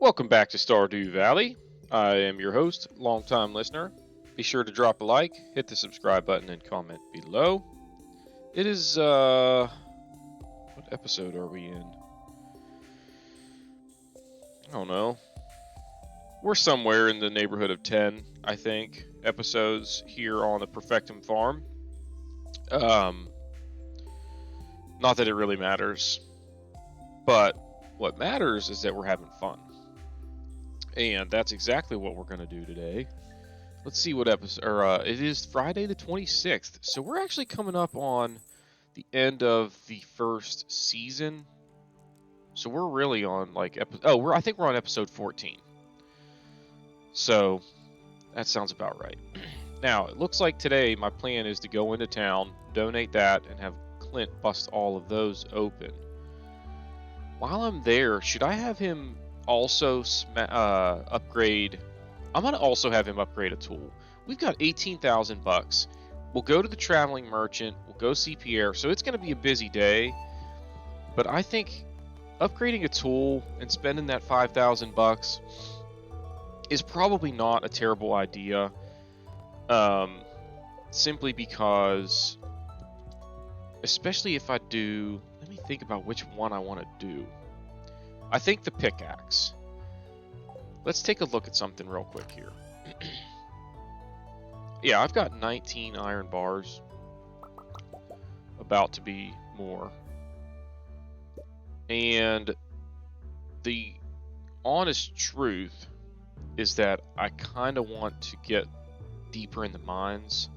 Welcome back to Stardew Valley. I am your host, longtime listener. Be sure to drop a like, hit the subscribe button, and comment below. It is, what episode are we in? I don't know. We're somewhere in the neighborhood of 10, I think, episodes here on the Perfectum Farm. Not that it really matters, but what matters is that we're having fun. And that's exactly what we're going to do today. Let's see what episode, it is Friday the 26th, so we're actually coming up on the end of the first season. So we're really on like I think we're on episode 14. So that sounds about right. Now, it looks like today my plan is to go into town, donate that, and have Clint bust all of those open. While I'm there, should I have him also upgrade? I'm going to also have him upgrade a tool. We've got 18,000 bucks. We'll go to the traveling merchant. We'll go see Pierre. So it's going to be a busy day. But I think upgrading a tool and spending that 5,000 bucks is probably not a terrible idea. Simply because, especially if I do, let me think about which one I want to do. I think the pickaxe. Let's take a look at something real quick here. Yeah, I've got 19 iron bars. About to be more. And the honest truth is that I kind of want to get deeper in the mines.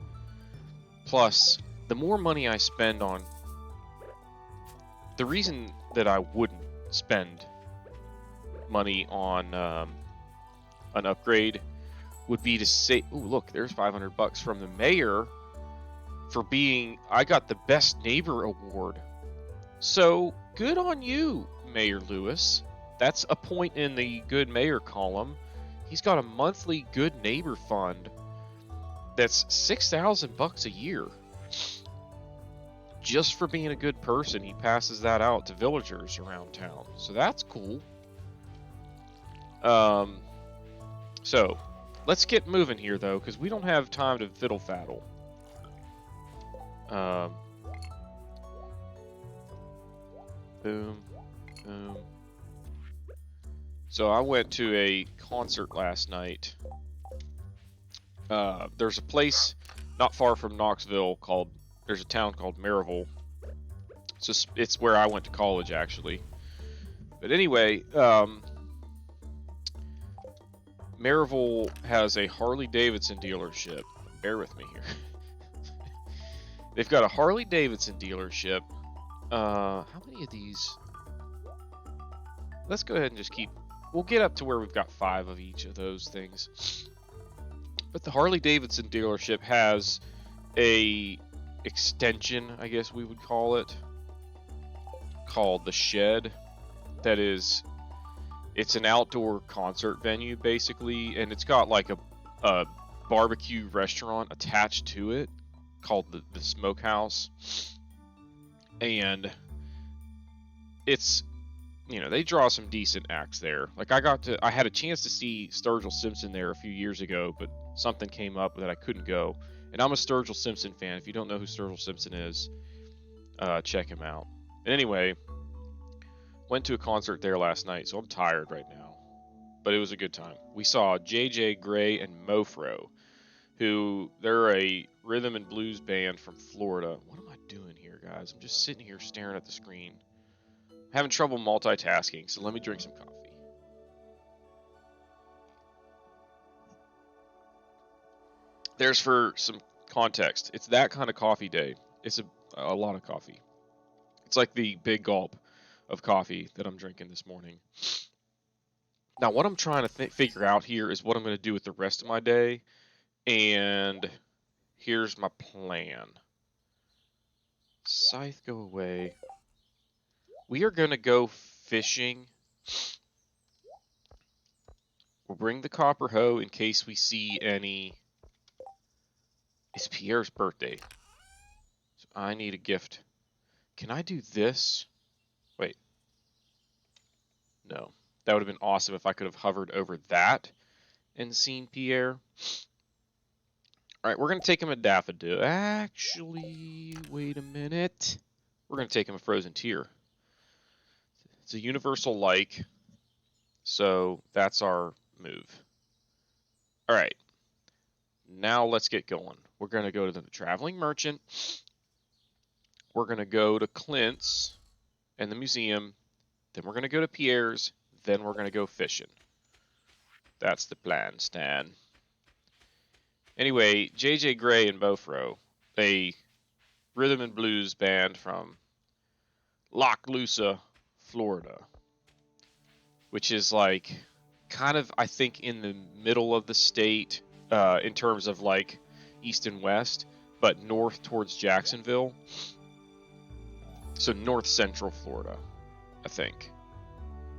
Plus, the more money I spend on... The reason that I wouldn't spend money on an upgrade would be to say, oh look, there's 500 bucks from the mayor for being, I got the best neighbor award. So good on you, Mayor Lewis. That's a point in the good mayor column. He's got a monthly good neighbor fund that's 6,000 bucks a year. Just for being a good person, he passes that out to villagers around town. So that's cool. So let's get moving here though, because we don't have time to fiddle faddle. Boom, boom. So I went to a concert last night. There's a place not far from Knoxville called, there's a town called Maryville. It's where I went to college actually. But anyway, Maryville has a Harley Davidson dealership. Bear with me here. They've got a Harley Davidson dealership. How many of these? Let's go ahead and just keep... We'll get up to where we've got 5 of each of those things. But the Harley Davidson dealership has a extension, I guess we would call it, called the Shed. That is... It's an outdoor concert venue, basically, and it's got like a barbecue restaurant attached to it called the Smokehouse. And it's, you know, they draw some decent acts there. Like I had a chance to see Sturgill Simpson there a few years ago, but something came up that I couldn't go. And I'm a Sturgill Simpson fan. If you don't know who Sturgill Simpson is, check him out. And anyway, went to a concert there last night, so I'm tired right now. But it was a good time. We saw JJ Gray and Mofro, who, they're a rhythm and blues band from Florida. What am I doing here, guys? I'm just sitting here staring at the screen. I'm having trouble multitasking, so let me drink some coffee. There's, for some context, it's that kind of coffee day. It's a lot of coffee. It's like the big gulp of coffee that I'm drinking this morning. Now, what I'm trying to figure out here is what I'm going to do with the rest of my day. And here's my plan. Scythe, go away. We are going to go fishing. We'll bring the copper hoe in case we see any... It's Pierre's birthday. So I need a gift. Can I do this? Wait. No. That would have been awesome if I could have hovered over that and seen Pierre. All right, we're going to take him a daffodil. Actually, wait a minute. We're going to take him a frozen tear. It's a universal like, so that's our move. All right, now let's get going. We're going to go to the traveling merchant. We're going to go to Clint's and the museum. Then we're going to go to Pierre's. Then we're going to go fishing. That's the plan, Stan. Anyway, J.J. Gray and Bofro, a rhythm and blues band from Lochloosa, Florida, which is like kind of, I think, in the middle of the state in terms of like east and west, but north towards Jacksonville. So north central Florida, I think.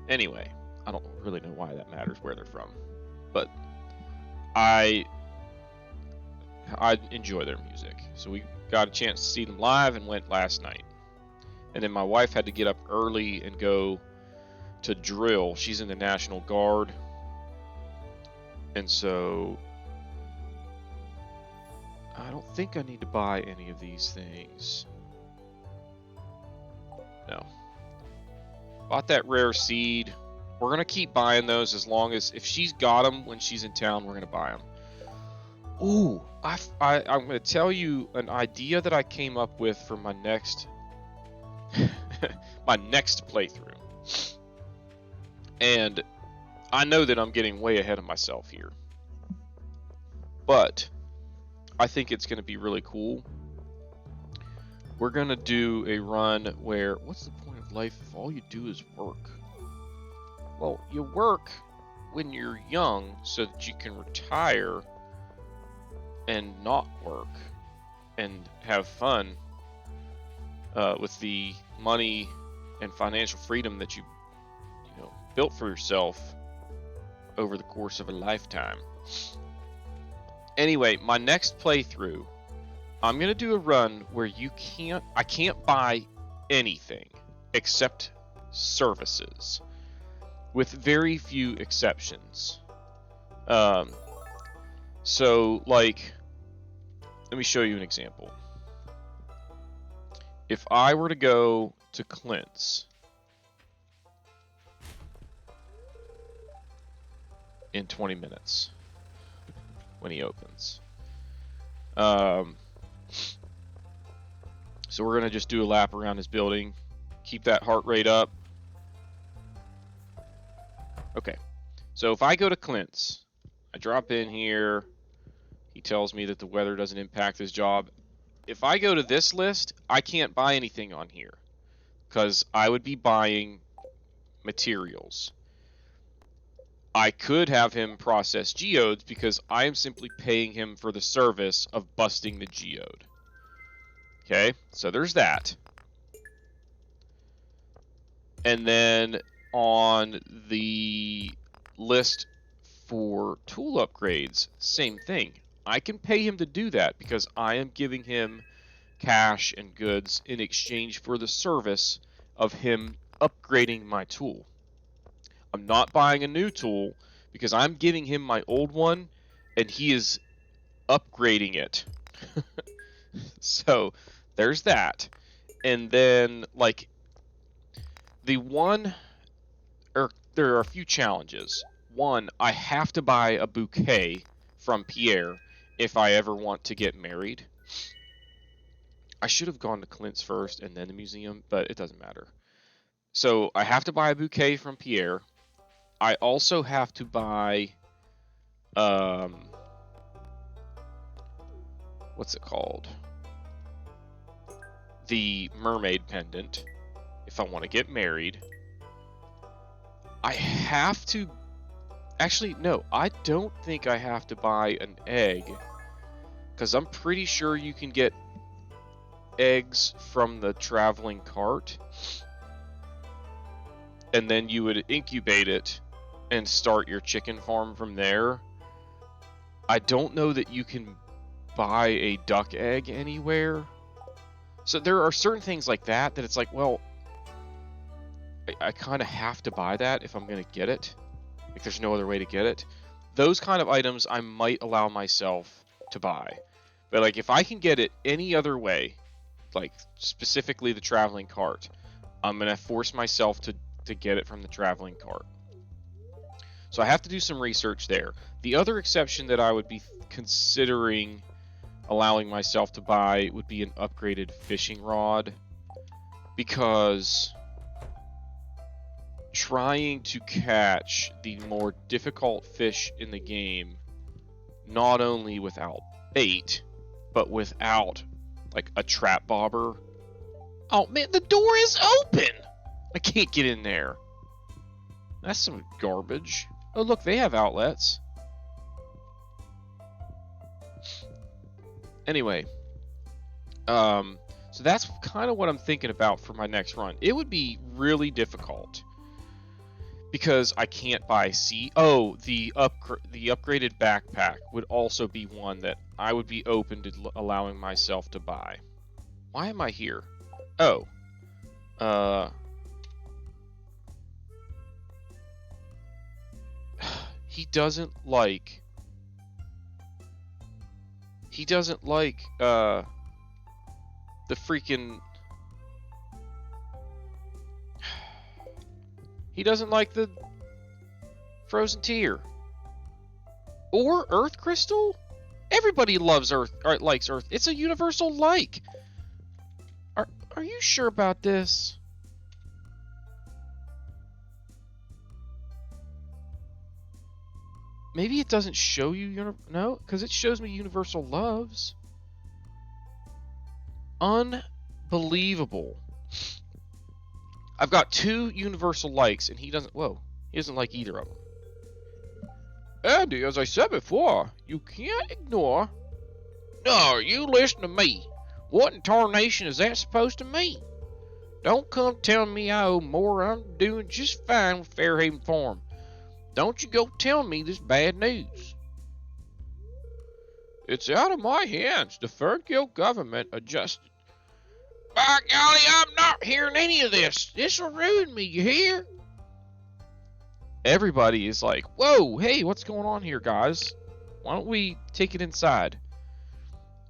Anyway, I don't really know why that matters where they're from, but I enjoy their music. So we got a chance to see them live and went last night. And then my wife had to get up early and go to drill. She's in the National Guard. And so I don't think I need to buy any of these things. No. Bought that rare seed. We're going to keep buying those as long as, if she's got them when she's in town, we're going to buy them. Ooh, I'm going to tell you an idea that I came up with for my next my next playthrough. And I know that I'm getting way ahead of myself here, but I think it's going to be really cool. We're going to do a run where, what's the point of life if all you do is work? Well, you work when you're young so that you can retire and not work and have fun with the money and financial freedom that you built for yourself over the course of a lifetime. Anyway, my next playthrough, I'm gonna do a run where I can't buy anything except services, with very few exceptions. So like, let me show you an example. If I were to go to Clint's in 20 minutes when he opens. So we're going to just do a lap around his building, keep that heart rate up. Okay, so if I go to Clint's, I drop in here, he tells me that the weather doesn't impact his job. If I go to this list, I can't buy anything on here because I would be buying materials. I could have him process geodes because I am simply paying him for the service of busting the geode. Okay, so there's that. And then on the list for tool upgrades, same thing. I can pay him to do that because I am giving him cash and goods in exchange for the service of him upgrading my tool. I'm not buying a new tool because I'm giving him my old one and he is upgrading it. So there's that. And then like there are a few challenges. One, I have to buy a bouquet from Pierre if I ever want to get married. I should have gone to Clint's first and then the museum, but it doesn't matter. So I have to buy a bouquet from Pierre. I also have to buy, what's it called? The mermaid pendant if I want to get married. I have to, actually, no, I don't think I have to buy an egg because I'm pretty sure you can get eggs from the traveling cart and then you would incubate it and start your chicken farm from there. I don't know that you can buy a duck egg anywhere. So there are certain things like that it's like, well, I kind of have to buy that if I'm going to get it. Like, there's no other way to get it. Those kind of items I might allow myself to buy. But, like, if I can get it any other way, like, specifically the traveling cart, I'm going to force myself to get it from the traveling cart. So I have to do some research there. The other exception that I would be considering allowing myself to buy would be an upgraded fishing rod. Because trying to catch the more difficult fish in the game, not only without bait, but without, like, a trap bobber. Oh, man, the door is open! I can't get in there. That's some garbage. Oh, look, they have outlets. Anyway, so that's kind of what I'm thinking about for my next run. It would be really difficult because I can't buy seed. Oh, the upgraded backpack would also be one that I would be open to allowing myself to buy. Why am I here? Oh, he doesn't like the freaking, he doesn't like the frozen tear or earth crystal. Everybody loves earth, or likes earth. It's a universal like. Are you sure about this? Maybe it doesn't show you no, because it shows me universal loves. Unbelievable. I've got 2 universal likes, and he doesn't. Whoa, he doesn't like either of them. Andy, as I said before, you can't ignore. No, you listen to me. What in tarnation is that supposed to mean? Don't come telling me I owe more. I'm doing just fine with Fairhaven Farm. Don't you go telling me this bad news. It's out of my hands. The Fernkill government adjusted. By golly, I'm not hearing any of this. This'll ruin me, you hear? Everybody is like, whoa, hey, what's going on here, guys? Why don't we take it inside?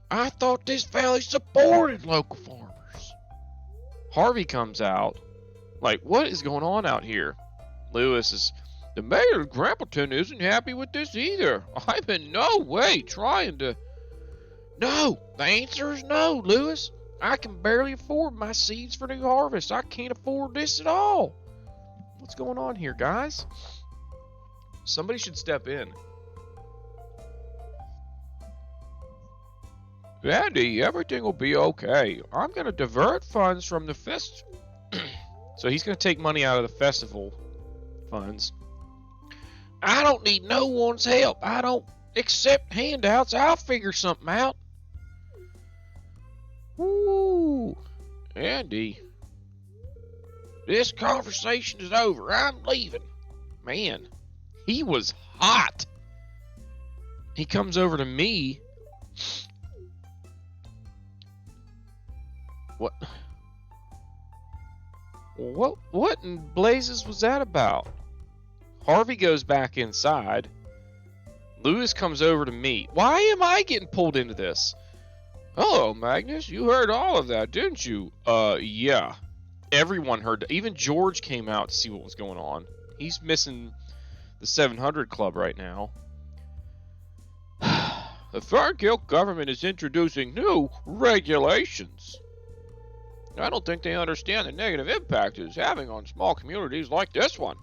I thought this valley supported local farmers. Harvey comes out, like, what is going on out here? Lewis is, the mayor of Grampleton isn't happy with this either. I'm in no way trying to... No, the answer is no, Lewis. I can barely afford my seeds for new harvest. I can't afford this at all. What's going on here, guys? Somebody should step in. Andy, everything will be okay. I'm going to divert funds from the So he's going to take money out of the festival funds. I don't need no one's help. I don't accept handouts. I'll figure something out. Woo, Andy. This conversation is over. I'm leaving. Man, he was hot. He comes over to me. What in blazes was that about? Harvey goes back inside. Lewis comes over to me. Why am I getting pulled into this? Hello, Magnus. You heard all of that, didn't you? Yeah. Everyone heard. Even George came out to see what was going on. He's missing the 700 Club right now. The Fernkill government is introducing new regulations. I don't think they understand the negative impact it is having on small communities like this one.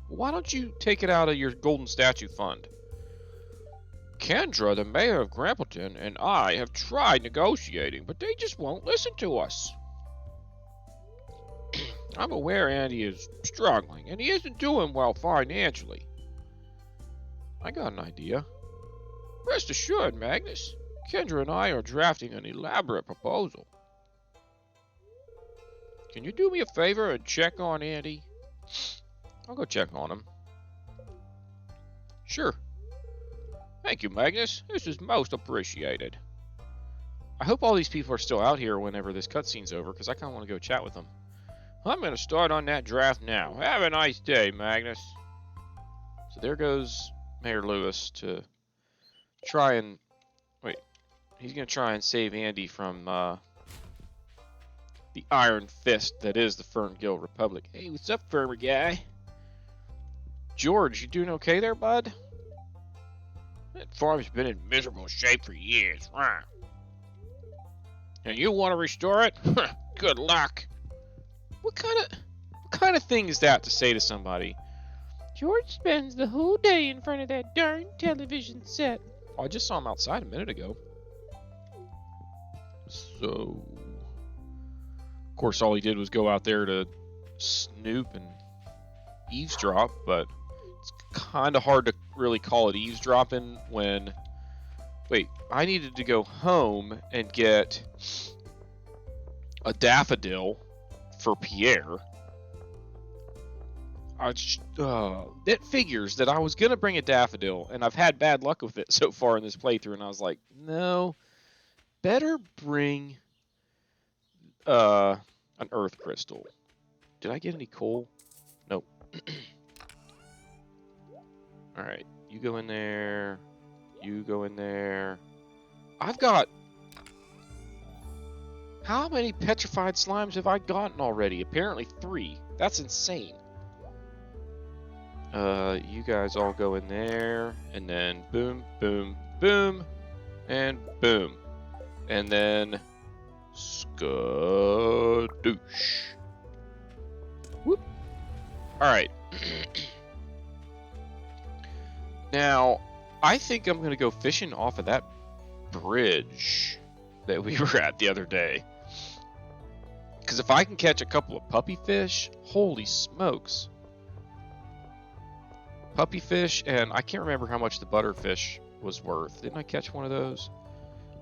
Why don't you take it out of your Golden Statue Fund? Kendra, the mayor of Grampleton, and I have tried negotiating, but they just won't listen to us. I'm aware Andy is struggling, and he isn't doing well financially. I got an idea. Rest assured, Magnus, Kendra and I are drafting an elaborate proposal. Can you do me a favor and check on Andy? I'll go check on him. Sure. Thank you, Magnus. This is most appreciated. I hope all these people are still out here whenever this cutscene's over, because I kind of want to go chat with them. I'm going to start on that draft now. Have a nice day, Magnus. So there goes Mayor Lewis to try and... Wait, he's going to try and save Andy from the iron fist that is the Ferngill Republic. Hey, what's up, farmer guy? George, you doing okay there, bud? That farm's been in miserable shape for years. And you want to restore it? Good luck. What kind of thing is that to say to somebody? George spends the whole day in front of that darn television set. Oh, I just saw him outside a minute ago. So, of course, all he did was go out there to snoop and eavesdrop, but it's kind of hard to really call it eavesdropping when... Wait, I needed to go home and get a daffodil for Pierre. It figures that I was going to bring a daffodil, and I've had bad luck with it so far in this playthrough, and I was like, no, better bring an earth crystal. Did I get any coal? Nope. Alright, you go in there. You go in there. I've got... How many petrified slimes have I gotten already? Apparently 3. That's insane. You guys all go in there, and then boom, boom, boom, and boom. And then skadoosh. Whoop. Alright. Now, I think I'm going to go fishing off of that bridge that we were at the other day. Because if I can catch a couple of puppy fish, holy smokes. Puppy fish, and I can't remember how much the butterfish was worth. Didn't I catch one of those?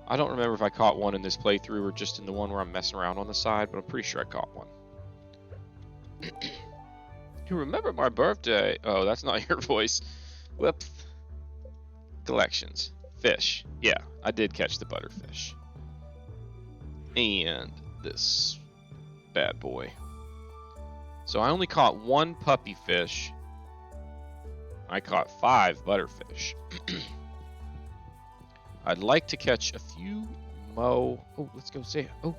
I don't remember if I caught one in this playthrough or just in the one where I'm messing around on the side, but I'm pretty sure I caught one. You remember my birthday? Oh, that's not your voice. Whoops. Collections. Fish. Yeah, I did catch the butterfish. And this bad boy. So I only caught 1 puppy fish. I caught 5 butterfish. I'd like to catch a few more. Oh, let's go say it. Oh.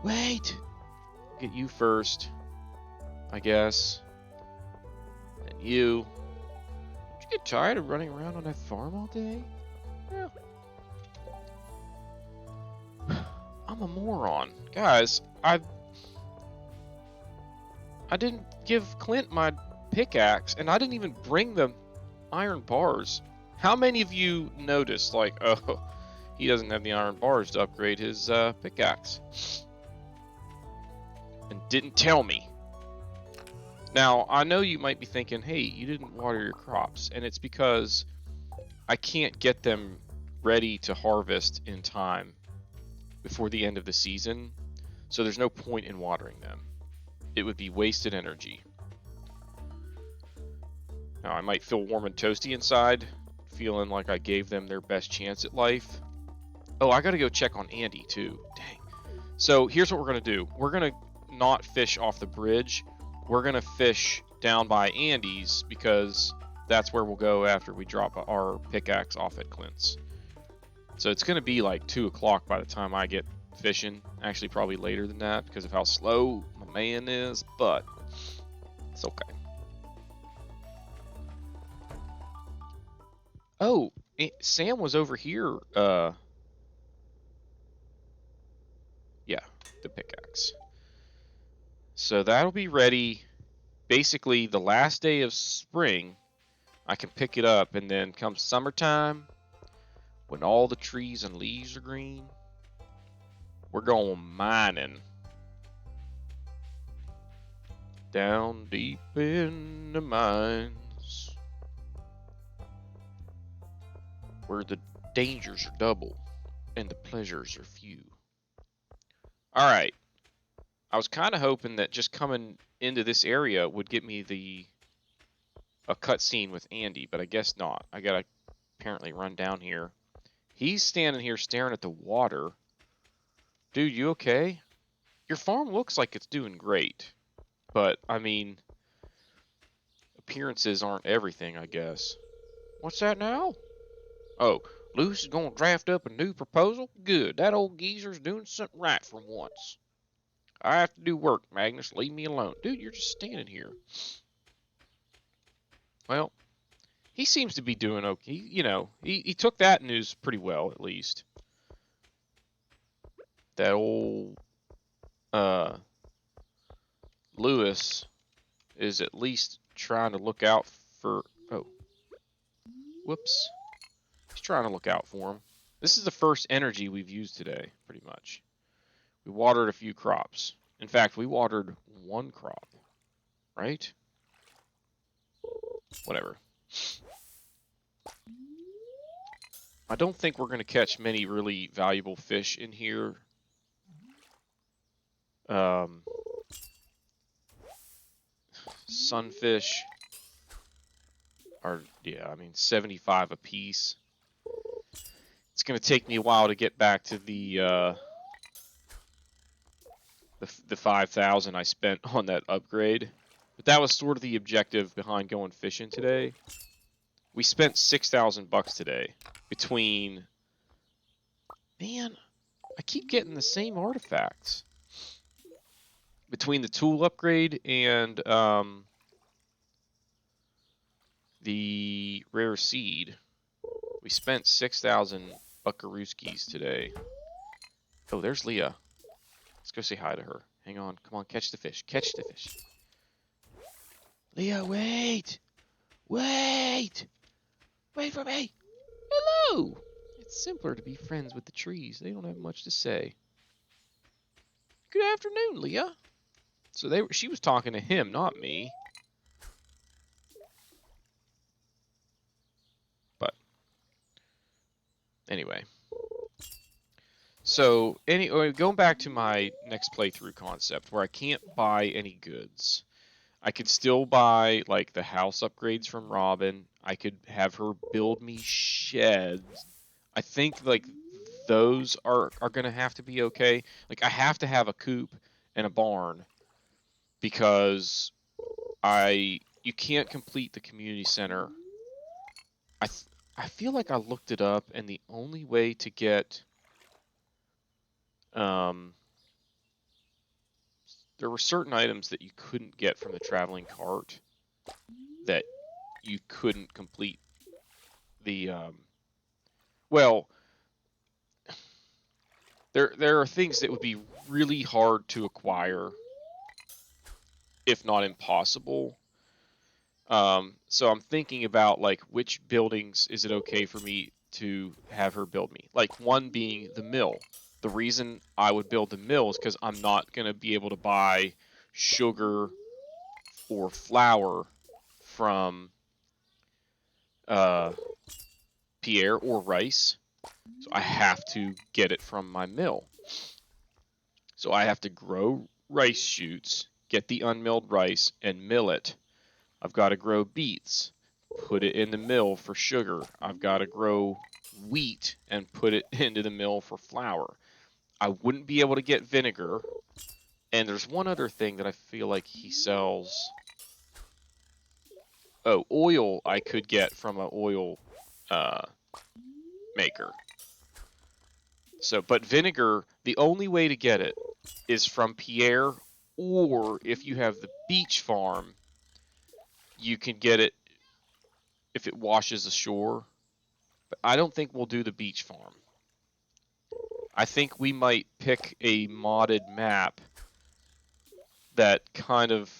Wait! Get you first, I guess. And you. Did you get tired of running around on that farm all day? Yeah. I'm a moron. Guys, I didn't give Clint my pickaxe, and I didn't even bring the iron bars. How many of you noticed, like, oh, he doesn't have the iron bars to upgrade his pickaxe? And didn't tell me. Now, I know you might be thinking, hey, you didn't water your crops, and it's because I can't get them ready to harvest in time before the end of the season, so there's no point in watering them. It would be wasted energy. Now, I might feel warm and toasty inside, feeling like I gave them their best chance at life. Oh, I gotta go check on Andy, too. Dang. So, here's what we're gonna do. We're gonna not fish off the bridge. We're gonna fish down by Andy's, because that's where we'll go after we drop our pickaxe off at Clint's. So, it's gonna be like 2 o'clock by the time I get fishing. Actually, probably later than that, because of how slow my man is, but it's okay. Oh, Sam was over here. Yeah, the pickaxe. So that'll be ready basically the last day of spring. I can pick it up, and then come summertime, when all the trees and leaves are green, we're going mining. Down deep in the mines, where the dangers are double and the pleasures are few. Alright. I was kind of hoping that just coming into this area would get me a cutscene with Andy, but I guess not. I gotta apparently run down here. He's standing here staring at the water. Dude, you okay? Your farm looks like it's doing great, but I mean, appearances aren't everything, I guess. What's that now? Oh, Luis is gonna draft up a new proposal? Good, that old geezer's doing something right for once. I have to do work, Magnus. Leave me alone. Dude, you're just standing here. Well, he seems to be doing okay. He took that news pretty well, at least. That old uh Lewis is at least trying to look out for. Oh, whoops. He's trying to look out for him. This is the first energy we've used today, pretty much. We watered a few crops. In fact, we watered one crop, right? Whatever. I don't think we're going to catch many really valuable fish in here. Sunfish are, yeah, I mean, 75 a piece. It's going to take me a while to get back to the 5,000 I spent on that upgrade. But that was sort of the objective behind going fishing today. We spent 6,000 bucks today between... Man, I keep getting the same artifacts. Between the tool upgrade and the rare seed, we spent 6,000 buckarooskies today. Oh, there's Leah. Let's go say hi to her. Hang on. Come on, catch the fish. Catch the fish. Leah, wait! Wait! Wait for me! Hello! It's simpler to be friends with the trees. They don't have much to say. Good afternoon, Leah. So she was talking to him, not me. But anyway. So going back to my next playthrough concept where I can't buy any goods. I could still buy like the house upgrades from Robin. I could have her build me sheds. I think like those are gonna have to be okay. Like I have to have a coop and a barn because you can't complete the community center. I feel like I looked it up and the only way to get there were certain items that you couldn't get from the traveling cart that you couldn't complete the well, there are things that would be really hard to acquire, if not impossible. So I'm thinking about like which buildings is it okay for me to have her build me? Like one being the mill. The reason I would build the mill is because I'm not gonna be able to buy sugar or flour from Pierre or rice. So I have to get it from my mill. So I have to grow rice shoots, get the unmilled rice, and mill it. I've got to grow beets, put it in the mill for sugar. I've got to grow wheat and put it into the mill for flour. I wouldn't be able to get vinegar. And there's one other thing that I feel like he sells. Oh, oil I could get from an oil maker. So, but vinegar, the only way to get it is from Pierre, or if you have the beach farm, you can get it if it washes ashore. But I don't think we'll do the beach farm. I think we might pick a modded map that kind of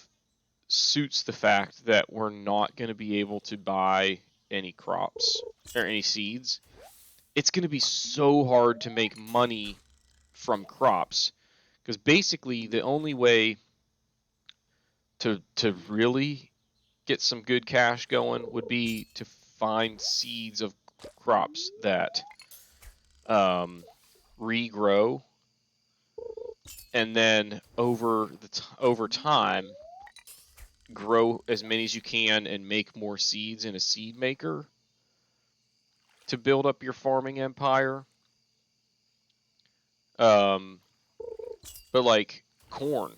suits the fact that we're not going to be able to buy any crops or any seeds. It's going to be so hard to make money from crops because basically the only way to really get some good cash going would be to find seeds of crops that regrow, and then over time grow as many as you can and make more seeds in a seed maker to build up your farming empire. But like Corn.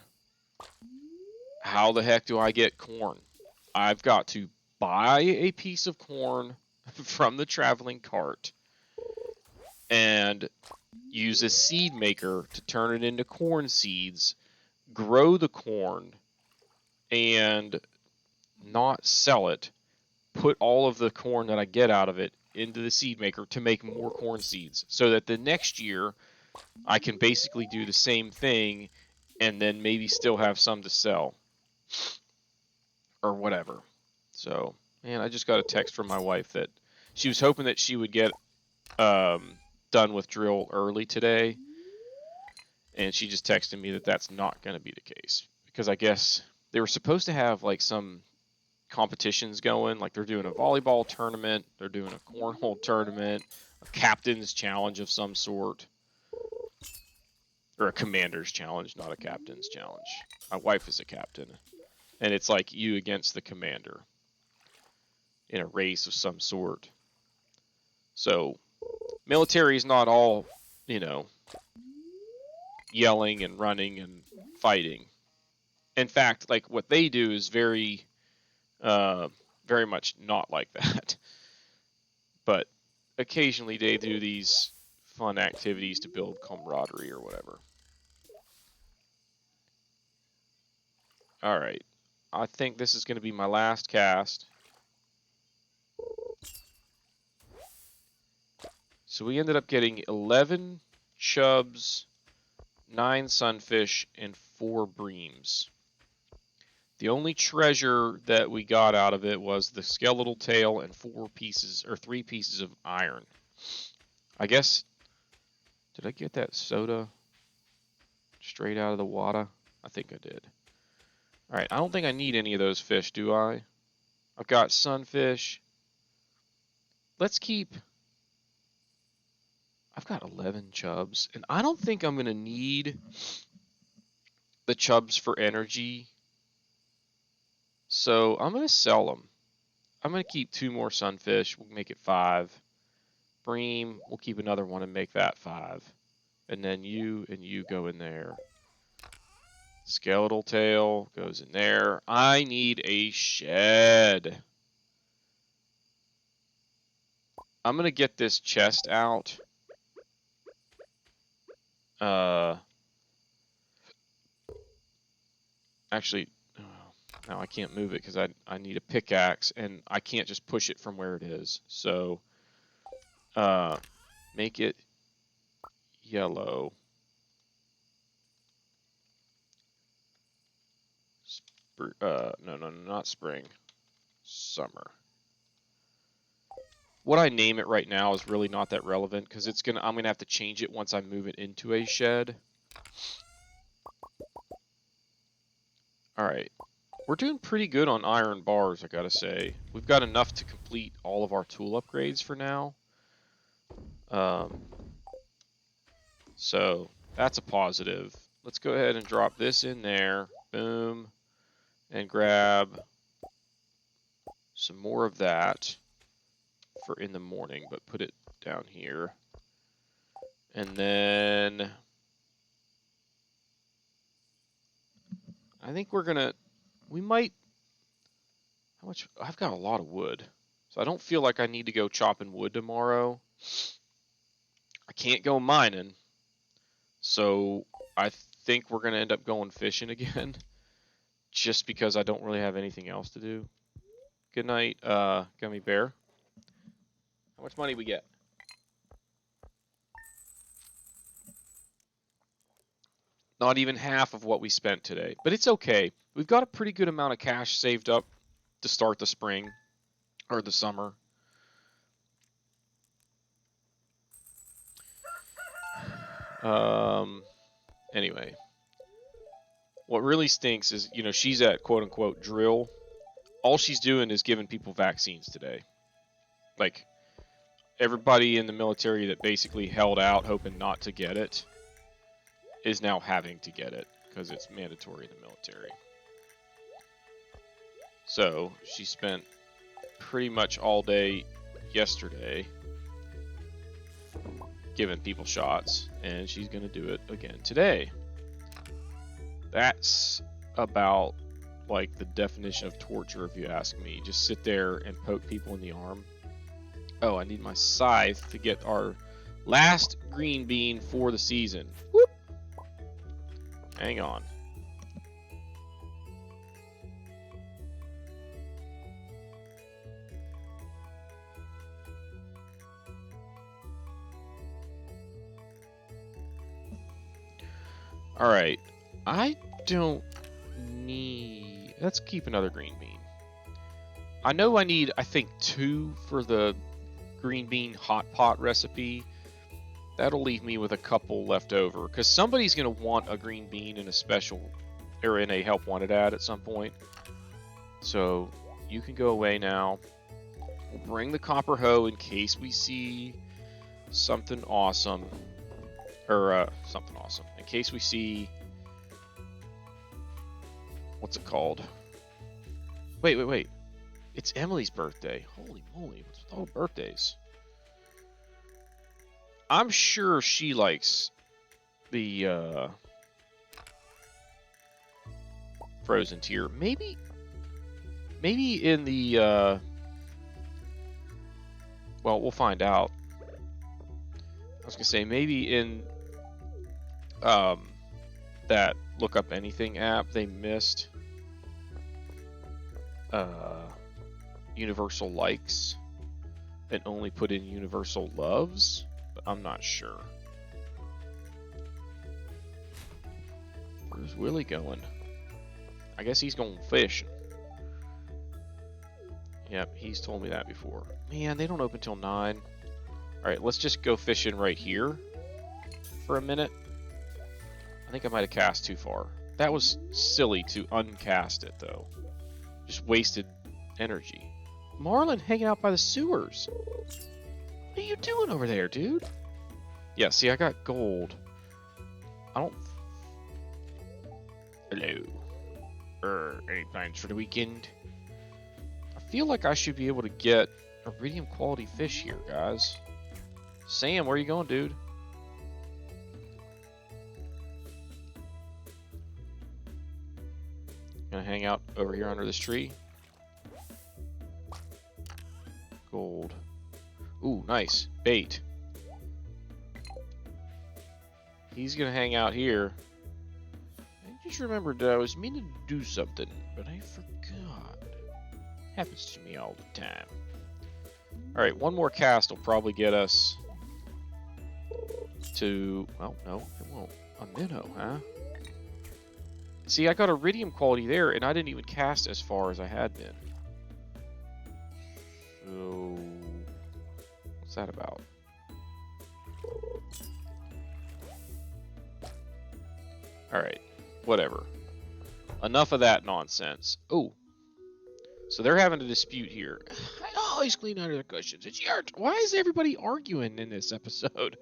How the heck do I get corn? I've got to buy a piece of corn from the traveling cart and use a seed maker to turn it into corn seeds, grow the corn, and not sell it. Put all of the corn that I get out of it into the seed maker to make more corn seeds so that the next year I can basically do the same thing and then maybe still have some to sell or whatever. So, man, I just got a text from my wife that she was hoping that she would get done with drill early today, and she just texted me that that's not going to be the case because I guess they were supposed to have like some competitions going, like they're doing a volleyball tournament, they're doing a cornhole tournament, a captain's challenge of some sort, or a commander's challenge, not a captain's challenge. My wife is a captain, and it's like you against the commander in a race of some sort. So, military is not all, you know, yelling and running and fighting. In fact, like what they do is very much not like that. But occasionally they do these fun activities to build camaraderie or whatever. All right. I think this is going to be my last cast. So we ended up getting 11 chubs, 9 sunfish, and 4 breams. The only treasure that we got out of it was the skeletal tail and 3 pieces of iron. I guess, did I get that soda straight out of the water? I think I did. Alright, I don't think I need any of those fish, do I? I've got sunfish. Let's keep... I've got 11 chubs, and I don't think I'm going to need the chubs for energy. So I'm going to sell them. I'm going to keep 2 more sunfish. We'll make it 5. Bream, we'll keep another one and make that 5. And then you and you go in there. Skeletal tail goes in there. I need a shed. I'm going to get this chest out. Actually, now I can't move it because I need a pickaxe, and I can't just push it from where it is. So, make it yellow. No, not spring. Summer. What I name it right now is really not that relevant because I'm gonna have to change it once I move it into a shed. Alright. We're doing pretty good on iron bars, I gotta say. We've got enough to complete all of our tool upgrades for now. So, that's a positive. Let's go ahead and drop this in there. Boom. And grab some more of that for in the morning, but put it down here. And then I think we might, how much, I've got a lot of wood. So I don't feel like I need to go chopping wood tomorrow. I can't go mining. So I think we're going to end up going fishing again. Just because I don't really have anything else to do. Good night, Gummy Bear. How much money we get? Not even half of what we spent today. But it's okay. We've got a pretty good amount of cash saved up to start the spring. Or the summer. Anyway. What really stinks is, you know, she's at quote-unquote drill. All she's doing is giving people vaccines today. Like, everybody in the military that basically held out hoping not to get it is now having to get it because it's mandatory in the military. So, she spent pretty much all day yesterday giving people shots, and she's going to do it again today. That's about like the definition of torture, if you ask me. Just sit there and poke people in the arm. Oh, I need my scythe to get our last green bean for the season. Whoop! Hang on. Alright. I don't need... Let's keep another green bean. I know I need, I think, 2 for the green bean hot pot recipe. That'll leave me with a couple left over, because somebody's going to want a green bean in a special, or in a help wanted ad at some point. So you can go away now. We'll bring the copper hoe in case we see something awesome, or something awesome. In case we see, what's it called? Wait. It's Emily's birthday. Holy moly, what's with all the birthdays? I'm sure she likes the frozen tier. Maybe in the well, we'll find out. I was gonna say maybe in that look up anything app they missed universal likes and only put in universal loves. I'm not sure. Where's Willie going? I guess he's going fishing. Yep, he's told me that before. Man, they don't open till 9. Alright, let's just go fishing right here for a minute. I think I might have cast too far. That was silly to uncast it, though. Just wasted energy. Marlin hanging out by the sewers. What are you doing over there, dude? Yeah, see, I got gold. I don't... Hello. Any plans for the weekend? I feel like I should be able to get iridium quality fish here, guys. Sam, where are you going, dude? Gonna hang out over here under this tree. Gold. Ooh, nice. Bait. He's gonna hang out here. I just remembered that I was meaning to do something, but I forgot. Happens to me all the time. Alright, one more cast will probably get us to... Well, no, it won't. A minnow, huh? See, I got iridium quality there, and I didn't even cast as far as I had been. So... What's that about? Alright, whatever. Enough of that nonsense. Oh. So they're having a dispute here. I always clean under the cushions. It's your... Why is everybody arguing in this episode?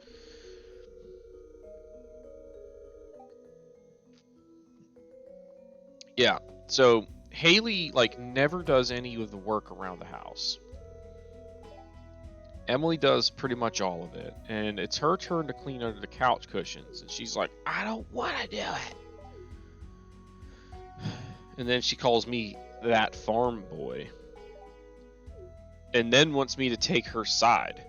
Yeah, so Haley, like, never does any of the work around the house. Emily does pretty much all of it, and it's her turn to clean under the couch cushions, and she's like, I don't want to do it. And then she calls me that farm boy, and then wants me to take her side.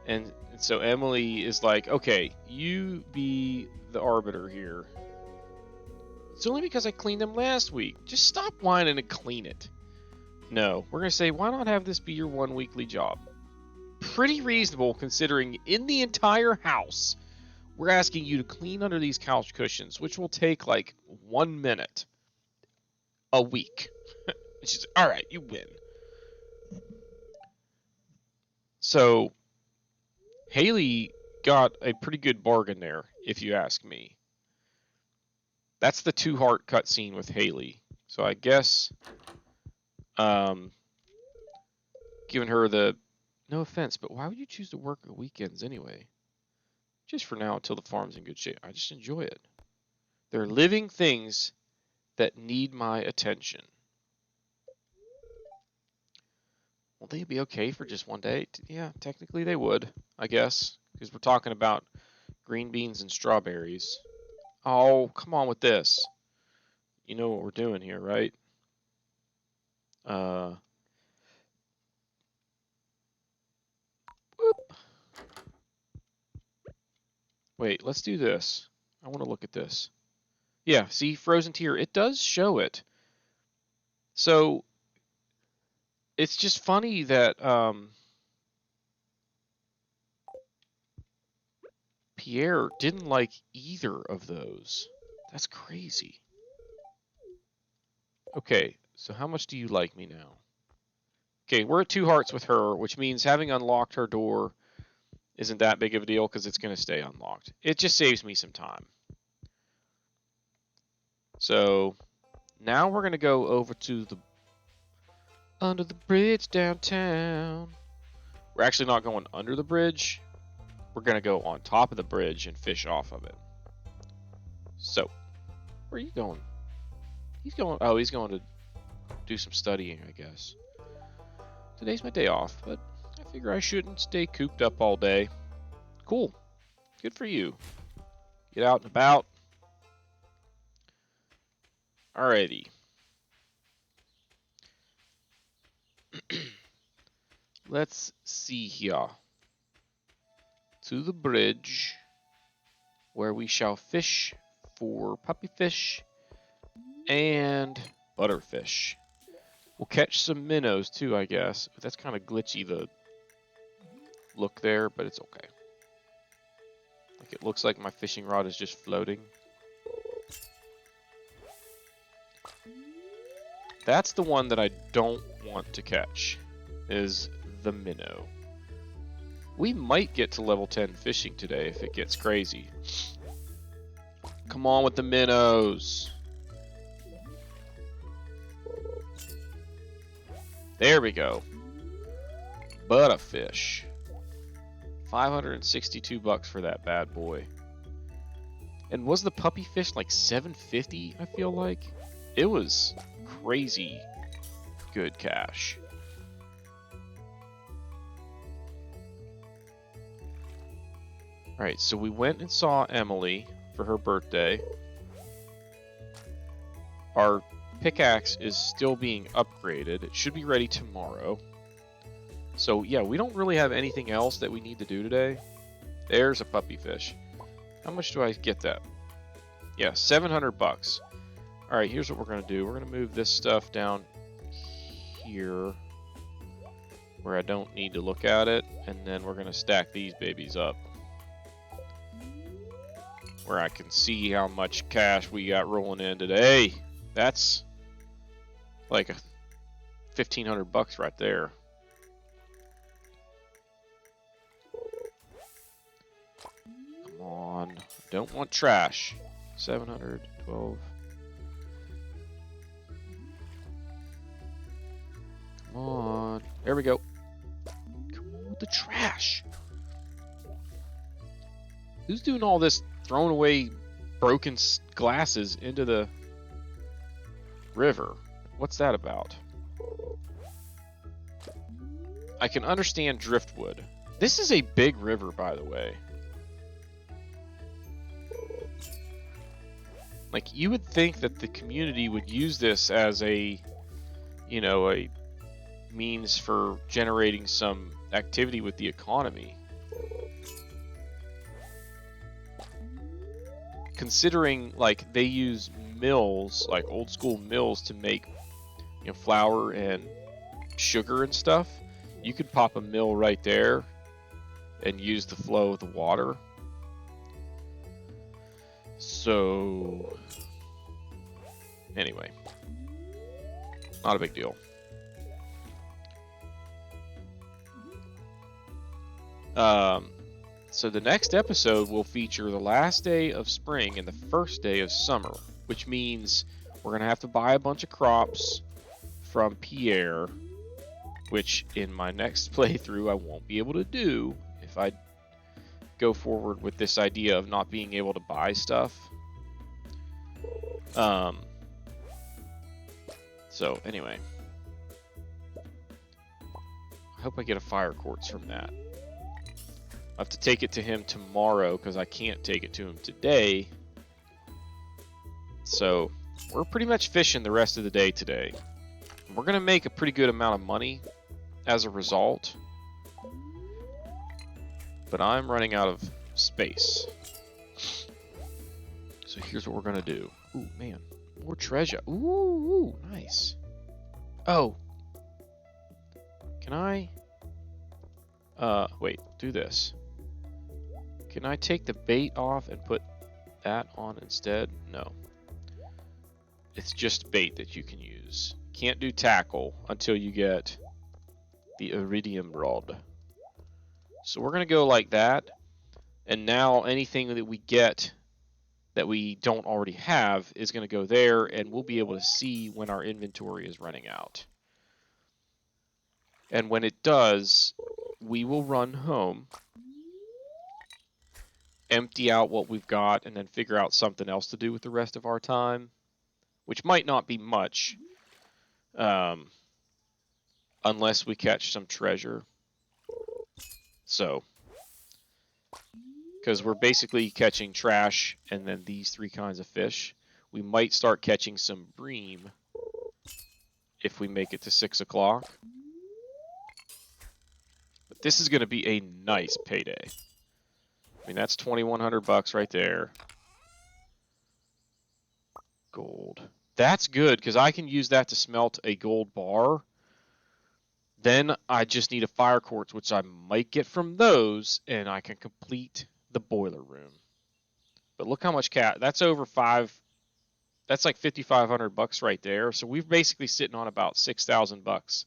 And so Emily is like, okay, you be the arbiter here. It's only because I cleaned them last week. Just stop whining and clean it. No, we're going to say, why not have this be your one weekly job? Pretty reasonable considering in the entire house, we're asking you to clean under these couch cushions, which will take like 1 minute a week. She's like, all right, you win. So Haley got a pretty good bargain there, if you ask me. That's the 2-heart cutscene with Haley. So I guess, giving her the, no offense, but why would you choose to work on weekends anyway? Just for now until the farm's in good shape. I just enjoy it. They're living things that need my attention. Will they be okay for just one day? Yeah, technically they would, I guess, because we're talking about green beans and strawberries. Oh, come on with this. You know what we're doing here, right? Whoop. Wait, let's do this. I want to look at this. Yeah, see, frozen tier. It does show it. So it's just funny that Pierre didn't like either of those. That's crazy. Okay, so how much do you like me now? Okay, we're at 2 hearts with her, which means having unlocked her door isn't that big of a deal because it's going to stay unlocked. It just saves me some time. So now we're going to go over to the under the bridge downtown. We're actually not going under the bridge. We're going to go on top of the bridge and fish off of it. So, where are you going? He's going to do some studying, I guess. Today's my day off, but I figure I shouldn't stay cooped up all day. Cool. Good for you. Get out and about. Alrighty. Let's see here. To the bridge, where we shall fish for puppy fish and butterfish. We'll catch some minnows too, I guess. That's kind of glitchy, the look there, but it's okay. Like it looks like my fishing rod is just floating. That's the one that I don't want to catch, is the minnow. We might get to level 10 fishing today if it gets crazy. Come on with the minnows. There we go. Butterfish. 562 bucks for that bad boy. And was the puppy fish like 750, I feel like? It was crazy good cash. Alright, so we went and saw Emily for her birthday. Our pickaxe is still being upgraded. It should be ready tomorrow. So yeah, we don't really have anything else that we need to do today. There's a puppy fish. How much do I get that? Yeah, 700 bucks. Alright, here's what we're going to do. We're going to move this stuff down here where I don't need to look at it. And then we're going to stack these babies up where I can see how much cash we got rolling in today. That's like 1,500 bucks right there. Come on. Don't want trash. 712. Come on. There we go. Come on with the trash. Who's doing all this throwing away broken glasses into the river? What's that about? I can understand driftwood. This is a big river, by the way. Like, you would think that the community would use this as a, you know, a means for generating some activity with the economy. Considering, like, they use mills, like old school mills, to make, you know, flour and sugar and stuff. You could pop a mill right there and use the flow of the water. So, anyway, not a big deal. So the next episode will feature the last day of spring and the first day of summer, which means we're going to have to buy a bunch of crops from Pierre, which in my next playthrough I won't be able to do if I go forward with this idea of not being able to buy stuff. So anyway, I hope I get a fire quartz from that. I have to take it to him tomorrow because I can't take it to him today So we're pretty much fishing the rest of the day today. We're going to make a pretty good amount of money as a result. But I'm running out of space. So here's what we're going to do. Ooh, man. More treasure. Ooh, nice. Oh. Can I... wait. Do this. Can I take the bait off and put that on instead? No. It's just bait that you can use. Can't do tackle until you get the iridium rod. So we're going to go like that. And now anything that we get that we don't already have is going to go there, and we'll be able to see when our inventory is running out. And when it does, we will run home, empty out what we've got, and then figure out something else to do with the rest of our time, which might not be much, unless we catch some treasure. So, because we're basically catching trash and then these 3 kinds of fish. We might start catching some bream if we make it to 6 o'clock. But this is going to be a nice payday. I mean, that's 2,100 bucks right there. Gold. That's good, because I can use that to smelt a gold bar. Then I just need a fire quartz, which I might get from those, and I can complete the boiler room. But look how much that's over 5. That's like 5,500 bucks right there. So we're basically sitting on about 6,000 bucks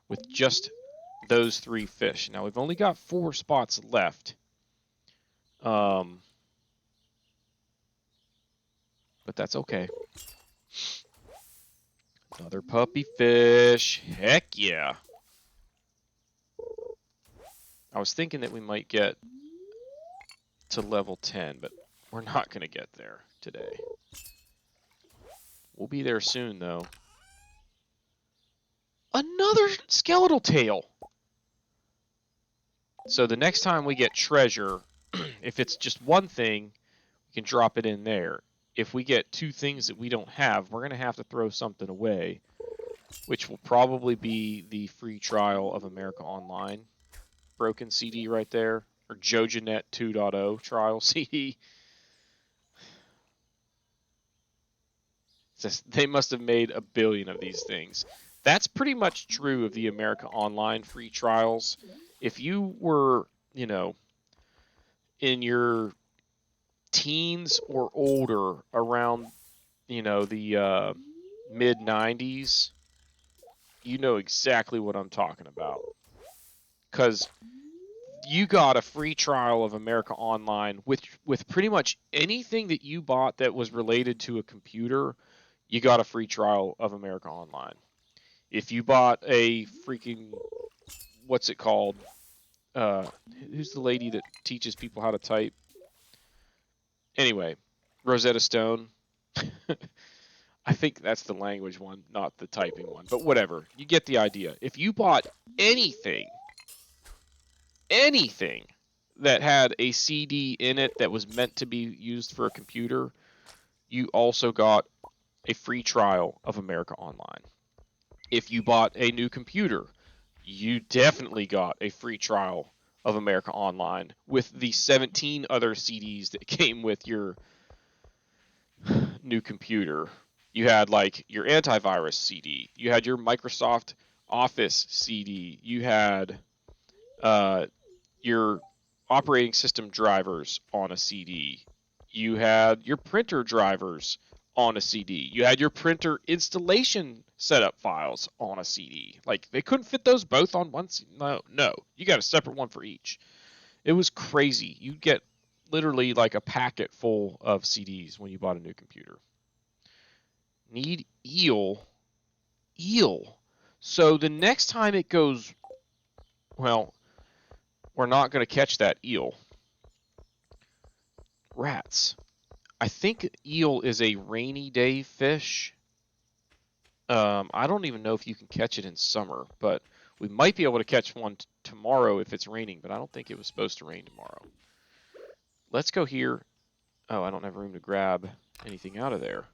with just those 3 fish. Now we've only got 4 spots left. But that's okay. Another puppy fish. Heck yeah. I was thinking that we might get to level 10, but we're not going to get there today. We'll be there soon, though. Another skeletal tail! So the next time we get treasure, if it's just one thing, we can drop it in there. If we get 2 things that we don't have, we're going to have to throw something away, which will probably be the free trial of America Online. Broken CD right there. Or JojaNet 2.0 trial CD. They must have made a billion of these things. That's pretty much true of the America Online free trials. If you were, in your teens or older around, the mid-90s, you know exactly what I'm talking about. Because you got a free trial of America Online with pretty much anything that you bought that was related to a computer. You got a free trial of America Online. If you bought a freaking, what's it called? Who's the lady that teaches people how to type? Anyway, Rosetta Stone. I think that's the language one, not the typing one. But whatever. You get the idea. If you bought anything that had a CD in it that was meant to be used for a computer, you also got a free trial of America Online. If you bought a new computer, you definitely got a free trial of America Online with the 17 other CDs that came with your new computer. You had like your antivirus CD, you had your Microsoft Office CD, you had your operating system drivers on a CD, you had your printer drivers on a CD, you had your printer installation setup files on a CD. Like, they couldn't fit those both on one CD. No, you got a separate one for each. It was crazy. You'd get literally like a packet full of CDs when you bought a new computer. Need eel. So the next time it goes, well, we're not going to catch that eel. Rats. I think eel is a rainy day fish. I don't even know if you can catch it in summer, but we might be able to catch one tomorrow if it's raining, but I don't think it was supposed to rain tomorrow. Let's go here. Oh, I don't have room to grab anything out of there.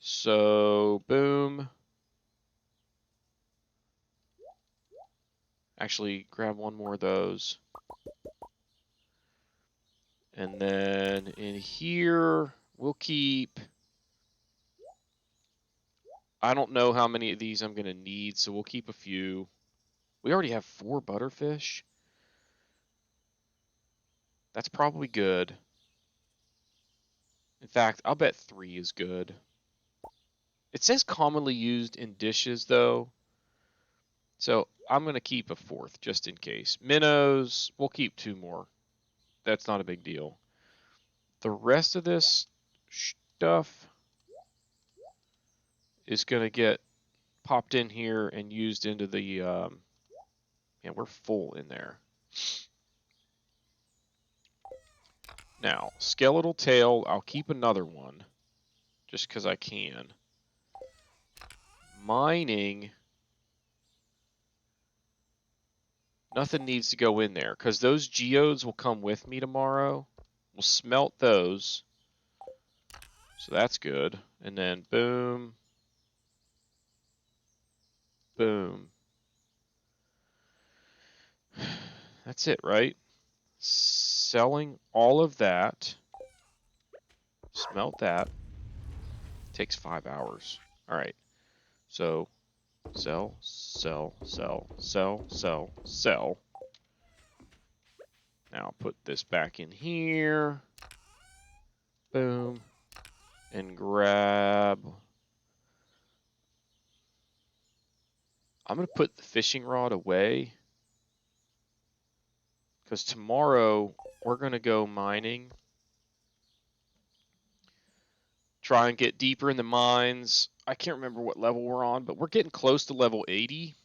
So, boom. Actually, grab one more of those. And then in here, we'll keep... I don't know how many of these I'm going to need, so we'll keep a few. We already have 4 butterfish. That's probably good. In fact, I'll bet 3 is good. It says commonly used in dishes, though. So I'm going to keep a 4th, just in case. Minnows, we'll keep 2 more. That's not a big deal. The rest of this stuff is going to get popped in here and used into the... yeah, we're full in there. Now, skeletal tail, I'll keep another one. Just because I can. Mining, nothing needs to go in there, because those geodes will come with me tomorrow. We'll smelt those. So that's good. And then boom. Boom. That's it, right? Selling all of that. Smelt that. Takes 5 hours. All right. So sell, sell, sell, sell, sell, sell. Now put this back in here. Boom. And grab... I'm going to put the fishing rod away. Because tomorrow we're going to go mining. Try and get deeper in the mines. I can't remember what level we're on, but we're getting close to level 80.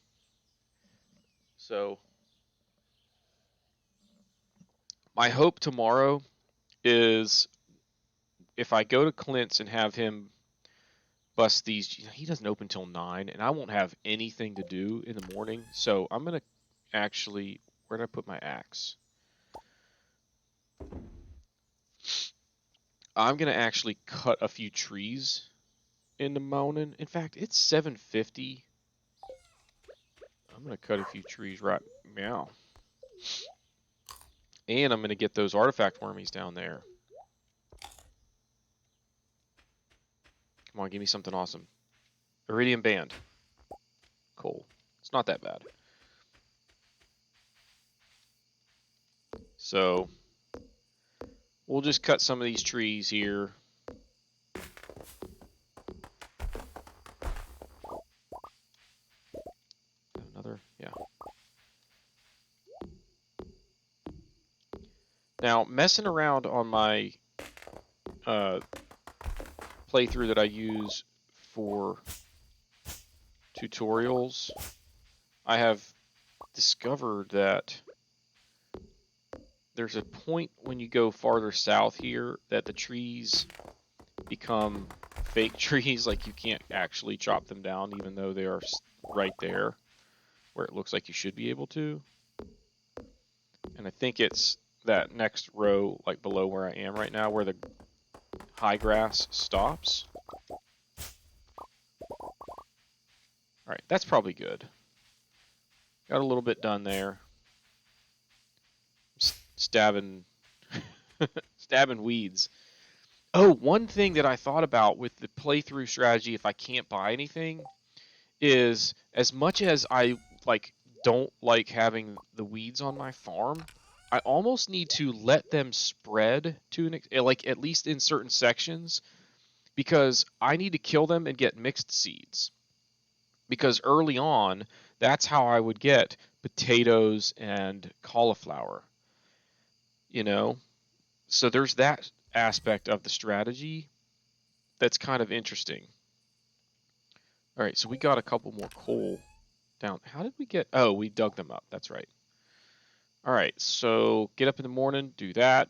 So my hope tomorrow is if I go to Clint's and have him bust these, he doesn't open till 9, and I won't have anything to do in the morning. So I'm going to actually, where did I put my axe? I'm going to actually cut a few trees in the morning. In fact, it's 7:50. I'm going to cut a few trees right now. And I'm going to get those artifact wormies down there. Come on, give me something awesome. Iridium band. Cool. It's not that bad. So we'll just cut some of these trees here. Another, yeah. Now, messing around on my playthrough that I use for tutorials, I have discovered that there's a point when you go farther south here that the trees become fake trees, like you can't actually chop them down even though they are right there where it looks like you should be able to. And I think it's that next row, like below where I am right now, where the high grass stops. Alright, that's probably good. Got a little bit done there. Stabbing stabbing weeds. Oh, one thing that I thought about with the playthrough strategy if I can't buy anything is, as much as I don't like having the weeds on my farm, I almost need to let them spread to at least in certain sections, because I need to kill them and get mixed seeds. Because early on, that's how I would get potatoes and cauliflower. You know? So there's that aspect of the strategy that's kind of interesting. All right, so we got a couple more coal down. How did we get... Oh, we dug them up. That's right. All right, so get up in the morning, do that,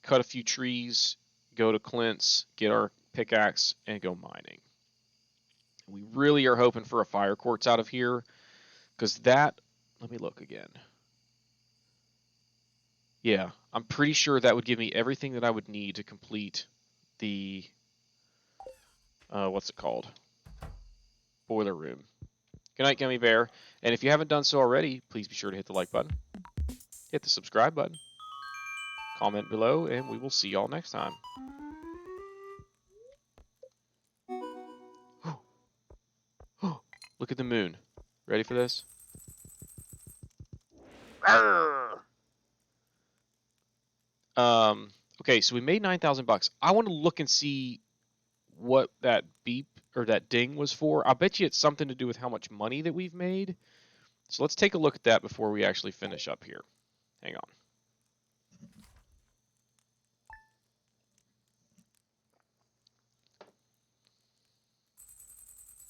cut a few trees, go to Clint's, get our pickaxe, and go mining. We really are hoping for a fire quartz out of here, because that... Let me look again. Yeah, I'm pretty sure that would give me everything that I would need to complete the what's it called? Boiler room. Good night, Gummy Bear. And if you haven't done so already, please be sure to hit the like button, hit the subscribe button, comment below, and we will see y'all next time. Look at the moon. Ready for this? Okay, so we made 9,000 bucks. I want to look and see what that beep or that ding was for. I'll bet you it's something to do with how much money that we've made. So let's take a look at that before we actually finish up here. Hang on.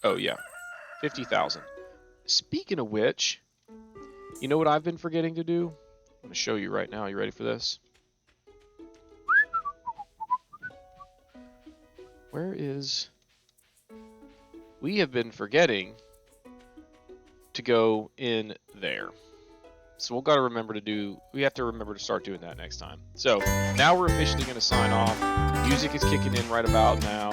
Oh yeah, 50,000. Speaking of which, you know what I've been forgetting to do? I'm going to show you right now. You ready for this? Where is... We have been forgetting to go in there. So we've got to remember to do... We have to remember to start doing that next time. So now we're officially going to sign off. Music is kicking in right about now.